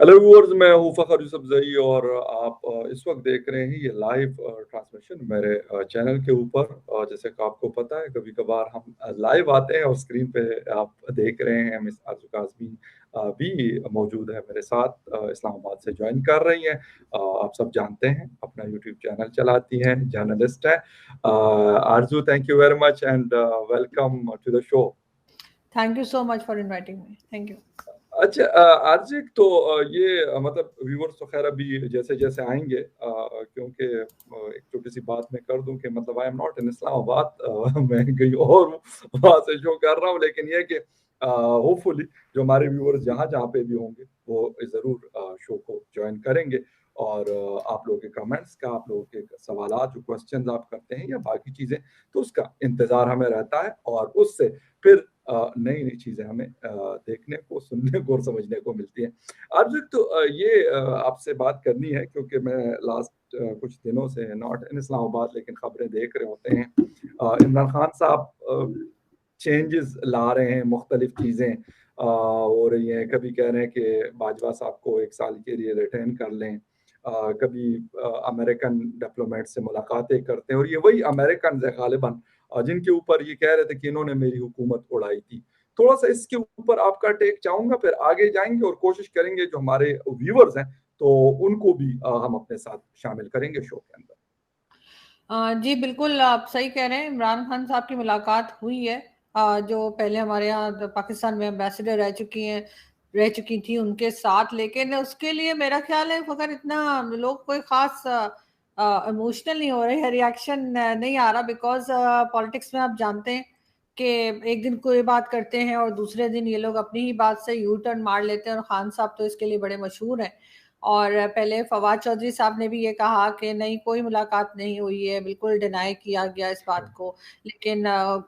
Hello viewers, मैं हूं फखर यूसुफजई और आप इस वक्त देख रहे हैं ये लाइव ट्रांसमिशन मेरे चैनल के ऊपर। जैसे कि आपको पता है कभी कभार हम लाइव आते हैं और स्क्रीन पे आप देख रहे हैं मिस आरजू काज़मी भी मौजूद है मेरे साथ, इस्लामाबाद से ज्वाइन कर रही हैं। आप सब जानते हैं अपना यूट्यूब चैनल चलाती हैं, जर्नलिस्ट है। Arzoo, thank you very much and welcome to the show. Thank you so much for inviting me. Thank you. अच्छा, आरजिक तो ये मतलब व्यूवर्स तो खैर अभी जैसे जैसे आएंगे, क्योंकि एक छोटी सी बात मैं कर दूं कि मतलब I am not in Islamabad, मैं कहीं और वहां से शो कर रहा हूं, लेकिन ये कि होपफुली जो हमारे व्यूवर्स जहाँ जहाँ पे भी होंगे वो जरूर शो को ज्वाइन करेंगे और आप लोगों के कमेंट्स का, आप लोगों के सवालात, जो क्वेश्चंस आप करते हैं या बाकी चीजें, तो उसका इंतजार हमें रहता है और उससे फिर नई नई चीजें हमें देखने को, सुनने को और समझने को मिलती हैं। अर्जुन, तो ये आपसे बात करनी है क्योंकि मैं लास्ट कुछ दिनों से नॉट इन इस्लामाबाद लेकिन खबरें देख रहे होते हैं। इमरान खान साहब चेंजेस ला रहे हैं, मुख्तलिफ चीजें हो रही हैं। कभी कह रहे हैं कि बाजवा साहब को 1 साल के लिए रिटेन कर लें, कभी अमेरिकन डिप्लोमेट से मुलाकातें करते हैं, और ये वही अमेरिकन है गालिबन जिनके ऊपर ये कह रहे थे कि इन्होंने मेरी हुकूमत उड़ाई थी। थोड़ा सा इसके ऊपर आपका टेक चाहूंगा, फिर आगे जाएंगे और कोशिश करेंगे जो हमारे व्यूवर्स हैं तो उनको भी हम अपने साथ शामिल करेंगे शो के अंदर। जी बिल्कुल, आप सही कह रहे हैं। इमरान खान साहब की मुलाकात हुई है, जो पहले हमारे यहाँ पाकिस्तान में एम्बेसडर रह चुकी थी उनके साथ। लेकिन उसके लिए मेरा ख्याल है अगर इतना लोग कोई खास इमोशनल नहीं हो रहे हैं, रिएक्शन नहीं आ रहा, बिकॉज पॉलिटिक्स में आप जानते हैं कि एक दिन कोई बात करते हैं और दूसरे दिन ये लोग अपनी ही बात से यू टर्न मार लेते हैं। और खान साहब तो इसके लिए बड़े मशहूर हैं। और पहले फवाद चौधरी साहब ने भी ये कहा कि नहीं, कोई मुलाकात नहीं हुई है, बिल्कुल डिनाई किया गया इस बात को। लेकिन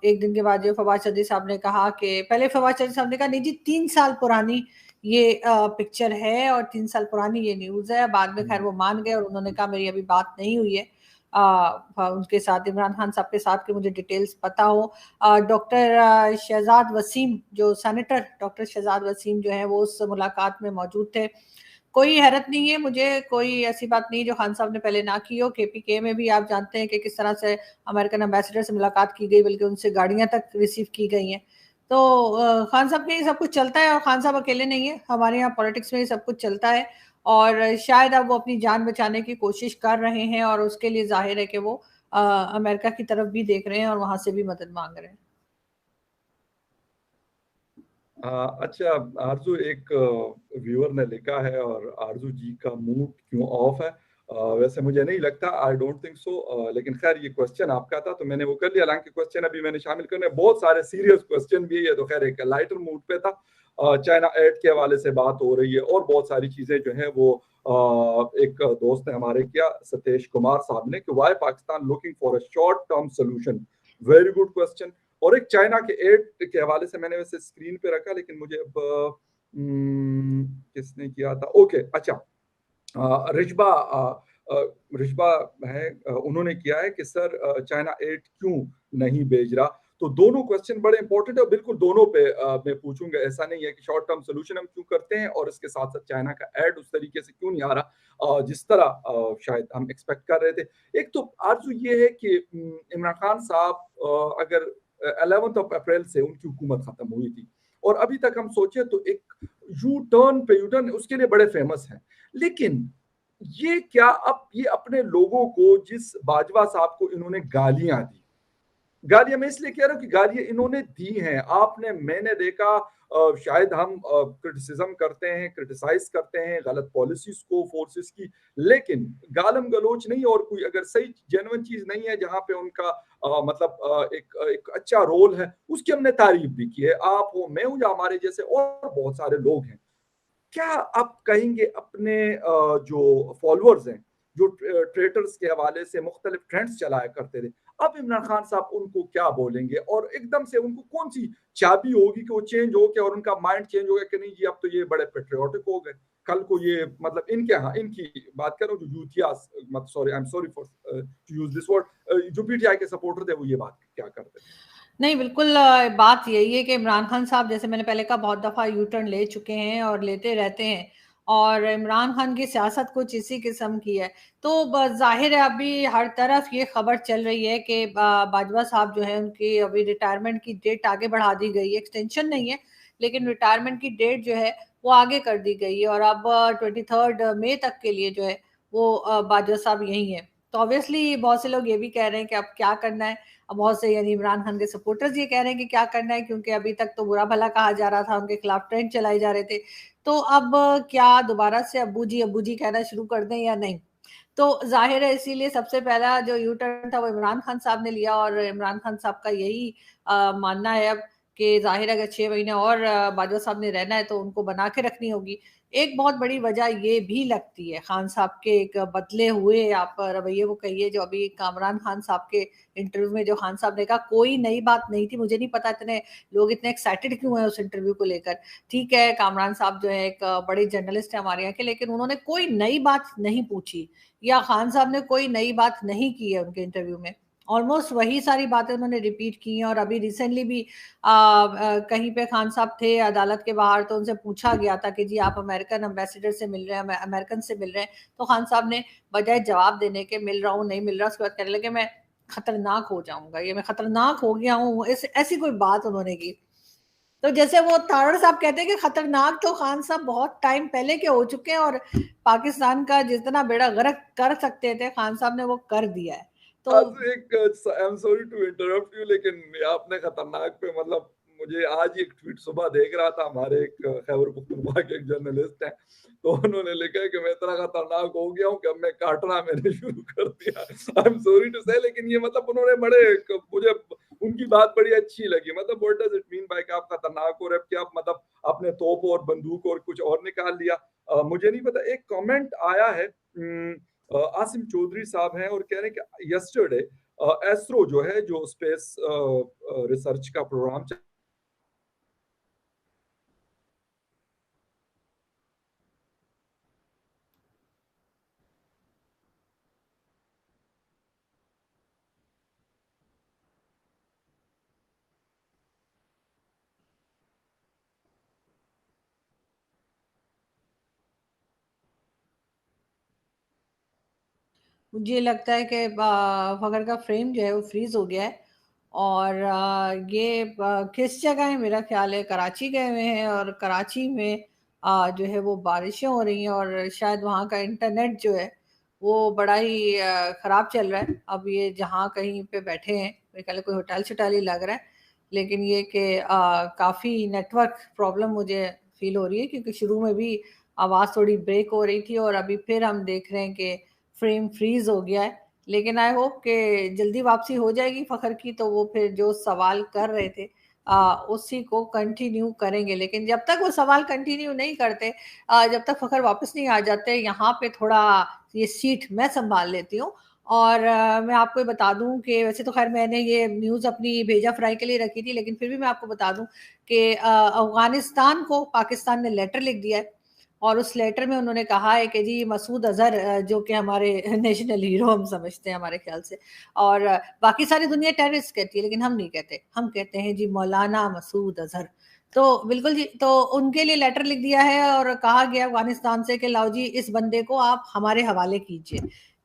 एक दिन के बाद जो फवाद चौधरी साहब ने कहा कि पहले फवाद चौधरी साहब ने कहा नहीं जी, 3 साल पुरानी ये पिक्चर है और 3 साल पुरानी ये न्यूज़ है। बाद में खैर वो मान गए और उन्होंने कहा मेरी अभी बात नहीं हुई है उनके साथ, इमरान खान साहब के साथ, कि मुझे डिटेल्स पता हो। डॉक्टर शहजाद वसीम, जो सेनेटर डॉक्टर शहजाद वसीम जो है, वो उस मुलाकात में मौजूद थे। कोई हैरत नहीं है मुझे, कोई ऐसी बात नहीं जो खान साहब ने पहले ना की हो। केपीके में भी आप जानते हैं कि किस तरह से अमेरिकन एम्बेसडर से मुलाकात की गई, बल्कि उनसे गाड़ियां तक रिसीव की गई हैं। तो खान साहब के ये सब कुछ चलता है, और खान साहब अकेले नहीं है, हमारे यहाँ पॉलिटिक्स में ये सब कुछ चलता है। और शायद अब वो अपनी जान बचाने की कोशिश कर रहे हैं, और उसके लिए जाहिर है कि वो अमेरिका की तरफ भी देख रहे हैं और वहां से भी मदद मांग रहे हैं। अच्छा आरजू, एक व्यूअर ने लिखा है और आरजू जी का मूड क्यों ऑफ है? वैसे मुझे नहीं लगता, आई डोंट थिंक सो, लेकिन खैर ये क्वेश्चन आपका था तो मैंने वो कर लिया। हालांकि क्वेश्चन अभी मैंने शामिल करने बहुत सारे सीरियस क्वेश्चन भी है, तो खैर एक लाइटर मूड पे था। चाइना एड के हवाले से बात हो रही है और बहुत सारी चीजें जो है वो एक दोस्त ने हमारे किया, सतीश कुमार साहब ने, कि why Pakistan looking for a short term solution. Very good question. और एक चाइना के एड के हवाले से मैंने वैसे स्क्रीन पे रखा, लेकिन मुझे अब किसने किया था, ओके अच्छा, रिजबा रिजबा है, उन्होंने किया है कि सर चाइना एड क्यों नहीं भेज रहा। तो दोनों क्वेश्चन बड़े इंपॉर्टेंट है और बिल्कुल दोनों पे मैं पूछूंगा। ऐसा नहीं है कि शॉर्ट टर्म सोल्यूशन हम क्यों करते हैं और इसके साथ साथ चाइना का एड उस तरीके से क्यों नहीं आ रहा जिस तरह शायद हम एक्सपेक्ट कर रहे थे। एक तो आरजू ये है कि इमरान खान साहब अगर 11 अप्रैल से उनकी हुकूमत खत्म हुई थी और अभी तक हम सोचे तो एक यू टर्न उसके लिए बड़े फेमस हैं। लेकिन ये क्या अब ये अपने लोगों को, जिस बाजवा साहब को इन्होंने गालियां दी, गालियां मैं इसलिए कह रहा हूं कि गालियां इन्होंने दी हैं, आपने मैंने देखा, शायद हम क्रिटिसिज्म करते हैं, क्रिटिसाइज करते हैं गलत पॉलिसीज को, फोर्सेस की, लेकिन गालम गलोच नहीं। और कोई अगर सही जेन्युइन चीज नहीं है जहां पे उनका मतलब एक अच्छा रोल है, उसकी हमने तारीफ भी की है। आप हो, मैं हूं, या हमारे जैसे और बहुत सारे लोग हैं। क्या आप कहेंगे अपने जो फॉलोअर्स हैं, जो ट्रेटर्स के हवाले से मुख्तलिफ ट्रेंड्स चलाया करते थे, अब इमरान खान साहब उनको क्या बोलेंगे और एकदम से उनको कौन सी चाबी होगी कि वो चेंज हो गया और उनका माइंड चेंज हो गया कि नहीं जी अब तो ये बड़े पेट्रियोटिक हो गए? कल को ये मतलब इनके, हाँ इनकी बात करूं जो यूथियास, मतलब sorry, I am sorry for to use this word, जो पीटीआई के सपोर्टर थे वो ये बात क्या करते थे? नहीं, बिल्कुल बात यही है कि इमरान खान साहब, जैसे मैंने पहले कहा, बहुत दफ़ा यू टर्न ले चुके हैं और लेते रहते हैं। और इमरान खान की सियासत कुछ इसी किस्म की है। तो जाहिर है अभी हर तरफ ये खबर चल रही है कि बाजवा साहब जो है उनकी अभी रिटायरमेंट की डेट आगे बढ़ा दी गई है, एक्सटेंशन नहीं है लेकिन रिटायरमेंट की डेट जो है वो आगे कर दी गई है, और अब 23 मई तक के लिए जो है वो बाजवा साहब यही है। तो ऑब्वियसली बहुत से लोग ये भी कह रहे हैं कि अब क्या करना है। अब बहुत से यानी इमरान खान के सपोर्टर्स ये कह रहे हैं कि क्या करना है, क्योंकि अभी तक तो बुरा भला कहा जा रहा था, उनके खिलाफ ट्रेंड चलाए जा रहे थे। तो अब क्या दोबारा से अब्बू जी कहना शुरू कर दें या नहीं? तो जाहिर है इसीलिए सबसे पहला जो यू टर्न था वो इमरान खान साहब ने लिया, और इमरान खान साहब का यही मानना है अब कि जाहिर है अगर 6 महीने और बाजवा साहब ने रहना है तो उनको बना के रखनी होगी। एक बहुत बड़ी वजह ये भी लगती है खान साहब के एक बदले हुए आप रवैये को कहिए, जो अभी कामरान खान साहब के इंटरव्यू में जो खान साहब ने कहा कोई नई बात नहीं थी। मुझे नहीं पता इतने लोग इतने एक्साइटेड क्यों हैं उस इंटरव्यू को लेकर। ठीक है, कामरान साहब जो है एक बड़े जर्नलिस्ट है हमारे यहाँ के, लेकिन उन्होंने कोई नई बात नहीं पूछी या खान साहब ने कोई नई बात नहीं की है उनके इंटरव्यू में। ऑलमोस्ट वही सारी बातें उन्होंने रिपीट की हैं। और अभी रिसेंटली भी कहीं पे खान साहब थे अदालत के बाहर, तो उनसे पूछा गया था कि जी आप अमेरिकन एम्बेसडर से मिल रहे हैं, अमेरिकन से मिल रहे हैं, तो खान साहब ने बजाय जवाब देने के मिल रहा हूँ नहीं मिल रहा, उसके बाद कहने लगे मैं खतरनाक हो जाऊंगा, ये मैं खतरनाक हो गया हूँ, ऐसी कोई बात उन्होंने की। तो जैसे वो तारड़ साहब कहते हैं कि खतरनाक तो खान साहब बहुत टाइम पहले के हो चुके हैं, और पाकिस्तान का जितना बेड़ा गर्क कर सकते थे खान साहब ने वो कर दिया है। तो आज एक I am sorry to interrupt you, लेकिन आपने खतरनाक पे मतलब मुझे आज एक ट्वीट सुबह देख रहा था, हमारे एक खैबर पख्तूनख्वा के एक जर्नलिस्ट हैं, तो उन्होंने लिखा है कि मैं इतना खतरनाक हो गया हूँ कि अब मैं काटना मैंने शुरू कर दिया। आई एम सॉरी टू से, लेकिन ये मतलब उन्होंने बड़े मुझे उनकी बात बड़ी अच्छी लगी। मतलब what does it mean by कि आप खतरनाक हो रहे, कि आप मतलब आपने तोप और बंदूक और कुछ और निकाल लिया। मुझे नहीं पता, एक कमेंट आया है, आसिम चौधरी साहब हैं और कह रहे हैं कि यस्टरडे एस्रो जो है, जो स्पेस रिसर्च का प्रोग्राम मुझे लगता है कि फखर का फ्रेम जो है वो फ्रीज हो गया है। और ये किस जगह है, मेरा ख्याल है कराची गए हुए हैं, और कराची में जो है वो बारिशें हो रही हैं, और शायद वहाँ का इंटरनेट जो है वो बड़ा ही ख़राब चल रहा है। अब ये जहाँ कहीं पे बैठे हैं मेरे ख्याल है कोई होटल शोटल ही लग रहा है, लेकिन ये कि काफ़ी नेटवर्क प्रॉब्लम मुझे फील हो रही है, क्योंकि शुरू में भी आवाज़ थोड़ी ब्रेक हो रही थी और अभी फिर हम देख रहे हैं कि फ्रेम फ्रीज हो गया है। लेकिन आई होप कि जल्दी वापसी हो जाएगी फखर की, तो वो फिर जो सवाल कर रहे थे उसी को कंटिन्यू करेंगे। लेकिन जब तक वो सवाल कंटिन्यू नहीं करते, जब तक फखर वापस नहीं आ जाते, यहाँ पे थोड़ा ये सीट मैं संभाल लेती हूँ। और मैं आपको बता दूं कि वैसे तो खैर मैंने ये न्यूज़ अपनी भेजा फ्राई के लिए रखी थी, लेकिन फिर भी मैं आपको बता दूं कि अफगानिस्तान को पाकिस्तान ने लेटर लिख दिया है, और उस लेटर में उन्होंने कहा है कि जी मसूद अजहर जो कि हमारे नेशनल हीरो हम समझते हैं हमारे ख्याल से, और बाकी सारी दुनिया टेररिस्ट कहती है, लेकिन हम नहीं कहते, हम कहते हैं जी मौलाना मसूद अजहर। तो बिल्कुल जी, तो उनके लिए लेटर लिख दिया है और कहा गया अफगानिस्तान से कि लाओ जी इस बंदे को आप हमारे हवाले कीजिए,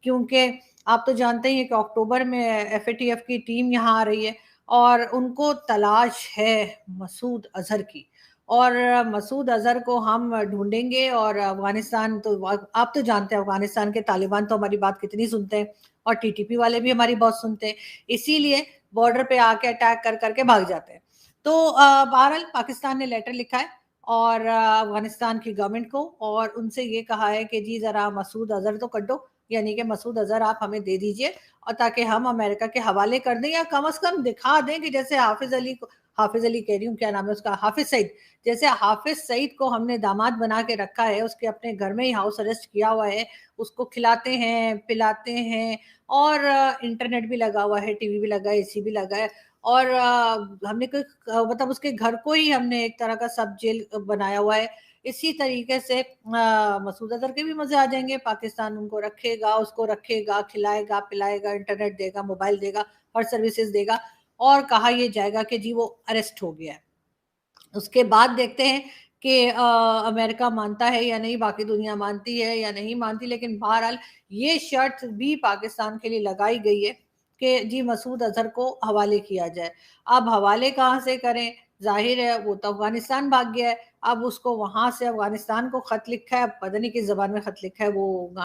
क्योंकि आप तो जानते ही हैं कि अक्टूबर में एफएटीएफ की टीम यहाँ आ रही है, और उनको तलाश है मसूद अजहर की। और मसूद अजहर को हम ढूंढेंगे। और अफगानिस्तान तो आप तो जानते हैं अफगानिस्तान के तालिबान तो हमारी बात कितनी सुनते हैं, और टीटीपी वाले भी हमारी बहुत सुनते हैं, इसीलिए बॉर्डर पे आके अटैक कर करके भाग जाते हैं। तो बहरहाल पाकिस्तान ने लेटर लिखा है और अफगानिस्तान की गवर्नमेंट को, और उनसे ये कहा है कि जी जरा मसूद अजहर तो कर दो, यानी कि मसूद अजहर आप हमें दे दीजिए, और ताकि हम अमेरिका के हवाले कर दें, या कम से कम दिखा दें कि जैसे हाफिज अली कह रही हूँ, क्या नाम है उसका, हाफिज सईद, जैसे हाफिज सईद को हमने दामाद बना के रखा है, उसके अपने घर में ही हाउस अरेस्ट किया हुआ है, उसको खिलाते हैं पिलाते हैं, और इंटरनेट भी लगा हुआ है, टीवी भी लगा है, एसी भी लगा है, और हमने कोई मतलब उसके घर को ही हमने एक तरह का सब जेल बनाया हुआ है। इसी तरीके से मसूद अजहर के भी मजे आ जाएंगे, पाकिस्तान उनको रखेगा, उसको रखेगा, खिलाएगा पिलाएगा, इंटरनेट देगा, मोबाइल देगा, हर सर्विसेज देगा, और कहा यह जाएगा कि जी वो अरेस्ट हो गया है। उसके बाद देखते हैं कि अमेरिका मानता है या नहीं, बाकी दुनिया मानती है या नहीं मानती, लेकिन बहरहाल ये शर्त भी पाकिस्तान के लिए लगाई गई है कि जी मसूद अजहर को हवाले किया जाए। अब हवाले कहाँ से करें? जाहिर है वो तो अफगानिस्तान भाग गया है। अब उसको वहां से अफगानिस्तान को खत लिखा है, पता नहीं किस जबान में खत लिखा है, वो